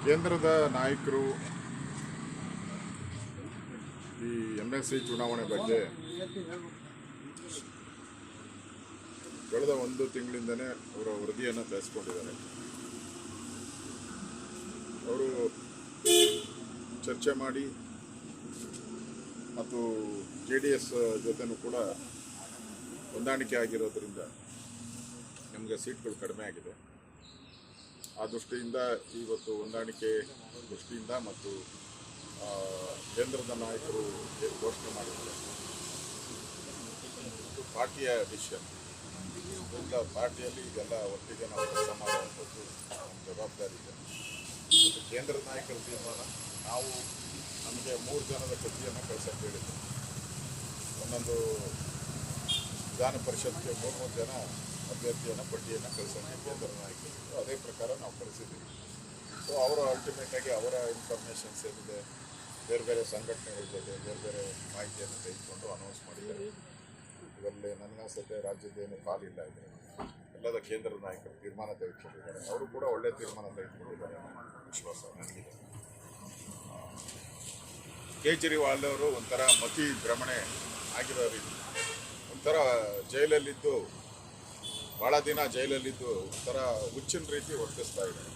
ಕೇಂದ್ರದ ನಾಯಕರು ಈ MLC ಚುನಾವಣೆ ಬಗ್ಗೆ ಕಳೆದ ಒಂದು ತಿಂಗಳಿಂದನೇ ಅವರ ವರದಿಯನ್ನು ತರಿಸ್ಕೊಂಡಿದ್ದಾರೆ. ಅವರು ಚರ್ಚೆ ಮಾಡಿ ಮತ್ತು JDS ಜೊತೆನೂ ಕೂಡ ಹೊಂದಾಣಿಕೆ ಆಗಿರೋದ್ರಿಂದ ನಮಗೆ ಸೀಟ್ಗಳು ಕಡಿಮೆ ಆಗಿದೆ. ಆ ದೃಷ್ಟಿಯಿಂದ ಇವತ್ತು ಹೊಂದಾಣಿಕೆ ದೃಷ್ಟಿಯಿಂದ ಮತ್ತು ಕೇಂದ್ರದ ನಾಯಕರು ಘೋಷಣೆ ಮಾಡಿದ್ದಾರೆ. ಇದು ಪಾರ್ಟಿಯ ಡಿಸಿಷನ್. ಇದರಿಂದ ಪಾರ್ಟಿಯಲ್ಲಿ ಇದೆಲ್ಲ ಒಟ್ಟಿಗೆ ನಾವು ಕೆಲಸ ಮಾಡುವಂಥದ್ದು ನಮ್ಮ ಜವಾಬ್ದಾರಿ ಇದೆ. ಮತ್ತು ಕೇಂದ್ರದ ನಾಯಕರ ತೀರ್ಮಾನ ನಾವು ನಮಗೆ 3 ಜನದ ಪಟ್ಟಿಯನ್ನು ಕಳಿಸೋಕ್ಕೆ ಹೇಳಿದ್ದೆ. ಒಂದೊಂದು ವಿಧಾನ ಪರಿಷತ್ಗೆ 3 ಜನ ಅಭ್ಯರ್ಥಿಯನ್ನು ಪಟ್ಟಿಯನ್ನು ಕಳಿಸೋಕ್ಕೆ ಕೇಂದ್ರ ನಾಯಕರು ಅದೇ ಪ್ರಕಾರ ನಾವು ಕಳಿಸಿದ್ದೀವಿ. ಸೊ ಅವರು ಅಲ್ಟಿಮೇಟಾಗಿ ಅವರ ಇನ್ಫಾರ್ಮೇಷನ್ಸ್ ಏನಿದೆ ಬೇರೆ ಬೇರೆ ಸಂಘಟನೆಗಳ ಜೊತೆ ಬೇರೆ ಬೇರೆ ಮಾಹಿತಿಯನ್ನು ತೆಗೆದುಕೊಂಡು ಅನೌನ್ಸ್ ಮಾಡಿದ್ದಾರೆ. ಇದರಲ್ಲಿ ನನಗನ್ಸುತ್ತೆ ರಾಜ್ಯದ್ದೇನು ಪಾಲಿಲ್ಲ. ಇದೆ ಎಲ್ಲದ ಕೇಂದ್ರದ ನಾಯಕರು ತೀರ್ಮಾನ ತೆಗೆದುಕೊಂಡಿದ್ದಾರೆ. ಅವರು ಕೂಡ ಒಳ್ಳೆಯ ತೀರ್ಮಾನ ತೆಗೆದುಕೊಂಡಿದ್ದಾರೆ ಅನ್ನೋ ವಿಶ್ವಾಸ ನನಗಿದೆ. ಕೇಜ್ರಿವಾಲ್ ಅವರು ಒಂಥರ ಮತಿ ಭ್ರಮಣೆ ಆಗಿರೋ ರೀತಿ, ಒಂಥರ ಜೈಲಲ್ಲಿದ್ದು ಭಾಳ ದಿನ ಜೈಲಲ್ಲಿದ್ದು ಒಂಥರ ಹುಚ್ಚಿನ ರೀತಿ ವರ್ತಿಸ್ತಾ ಇದ್ದಾರೆ.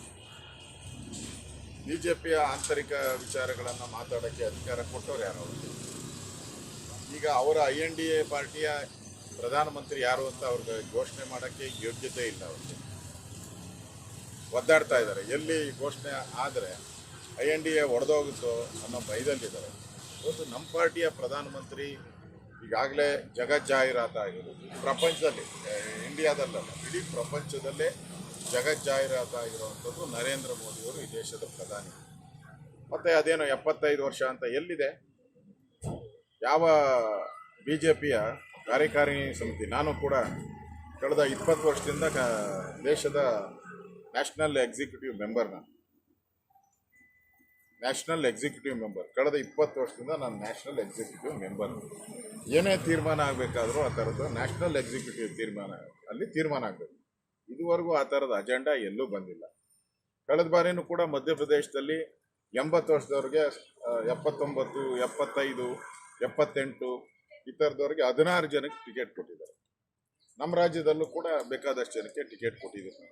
BJPಯ ಆಂತರಿಕ ವಿಚಾರಗಳನ್ನು ಮಾತಾಡೋಕ್ಕೆ ಅಧಿಕಾರ ಕೊಟ್ಟವ್ರು ಯಾರು? ಈಗ ಅವರ INDA ಪಾರ್ಟಿಯ ಪ್ರಧಾನಮಂತ್ರಿ ಯಾರು ಅಂತ ಅವ್ರಿಗೆ ಘೋಷಣೆ ಮಾಡೋಕ್ಕೆ ಯೋಗ್ಯತೆ ಇಲ್ಲ. ಅವ್ರಿಗೆ ಒದ್ದಾಡ್ತಾ ಇದ್ದಾರೆ. ಎಲ್ಲಿ ಘೋಷಣೆ ಆದರೆ INDA ಒಡೆದೋಗುತ್ತೋ ಅನ್ನೋ ಭಯದಲ್ಲಿದ್ದಾರೆ. ಇವತ್ತು ನಮ್ಮ ಪಾರ್ಟಿಯ ಪ್ರಧಾನಮಂತ್ರಿ ಈಗಾಗಲೇ ಜಗಜ್ಜಾಹೀರಾತಾಗಿರೋದು ಪ್ರಪಂಚದಲ್ಲಿ, ಇಂಡಿಯಾದಲ್ಲ ಇಡೀ ಪ್ರಪಂಚದಲ್ಲೇ ಜಗಜ್ಜಾಹೀರಾತಾಗಿರುವಂಥದ್ದು ನರೇಂದ್ರ ಮೋದಿಯವರು ಈ ದೇಶದ ಪ್ರಧಾನಿ. ಮತ್ತು ಅದೇನೋ 75 ವರ್ಷ ಅಂತ ಎಲ್ಲಿದೆ? ಯಾವ BJPಯ ಕಾರ್ಯಕಾರಿಣಿ ಸಮಿತಿ, ನಾನು ಕೂಡ ಕಳೆದ 20 ವರ್ಷದಿಂದ ದೇಶದ ನ್ಯಾಷನಲ್ ಎಕ್ಸಿಕ್ಯೂಟಿವ್ ಮೆಂಬರ್. ಕಳೆದ 20 ವರ್ಷದಿಂದ ನಾನು ನ್ಯಾಷನಲ್ ಎಕ್ಸಿಕ್ಯೂಟಿವ್ ಮೆಂಬರ್. ಏನೇ ತೀರ್ಮಾನ ಆಗಬೇಕಾದ್ರೂ ಆ ಥರದ್ದು ನ್ಯಾಷನಲ್ ಎಕ್ಸಿಕ್ಯೂಟಿವ್ ತೀರ್ಮಾನ ಆಗಬೇಕು. ಇದುವರೆಗೂ ಆ ಥರದ ಅಜೆಂಡಾ ಎಲ್ಲೂ ಬಂದಿಲ್ಲ. ಕಳೆದ ಬಾರಿನೂ ಕೂಡ ಮಧ್ಯಪ್ರದೇಶದಲ್ಲಿ 80 ವರ್ಷದವ್ರಿಗೆ 79, 75, 78 ಈ ಥರದವ್ರಿಗೆ 16 ಜನಕ್ಕೆ ಟಿಕೆಟ್ ಕೊಟ್ಟಿದ್ದಾರೆ. ನಮ್ಮ ರಾಜ್ಯದಲ್ಲೂ ಕೂಡ ಬೇಕಾದಷ್ಟು ಜನಕ್ಕೆ ಟಿಕೆಟ್ ಕೊಟ್ಟಿದ್ದೀವಿ.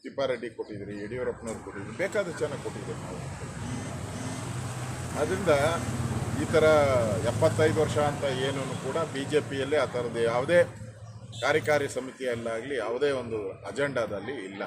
ತಿಪ್ಪಾರೆಡ್ಡಿ ಕೊಟ್ಟಿದ್ದೀರಿ, ಯಡಿಯೂರಪ್ಪನವ್ರು ಕೊಟ್ಟಿದ್ದೀರಿ, ಬೇಕಾದಷ್ಟು ಜನ ಕೊಟ್ಟಿದ್ದೀರಿ ನಾವು. ಅದರಿಂದ ಈ ಥರ 75 ವರ್ಷ ಅಂತ ಏನೂ ಕೂಡ BJPಯಲ್ಲಿ ಆ ಥರದ್ದು ಯಾವುದೇ ಕಾರ್ಯಕಾರಿ ಸಮಿತಿಯಲ್ಲಾಗಲಿ ಯಾವುದೇ ಒಂದು ಅಜೆಂಡಾದಲ್ಲಿ ಇಲ್ಲ.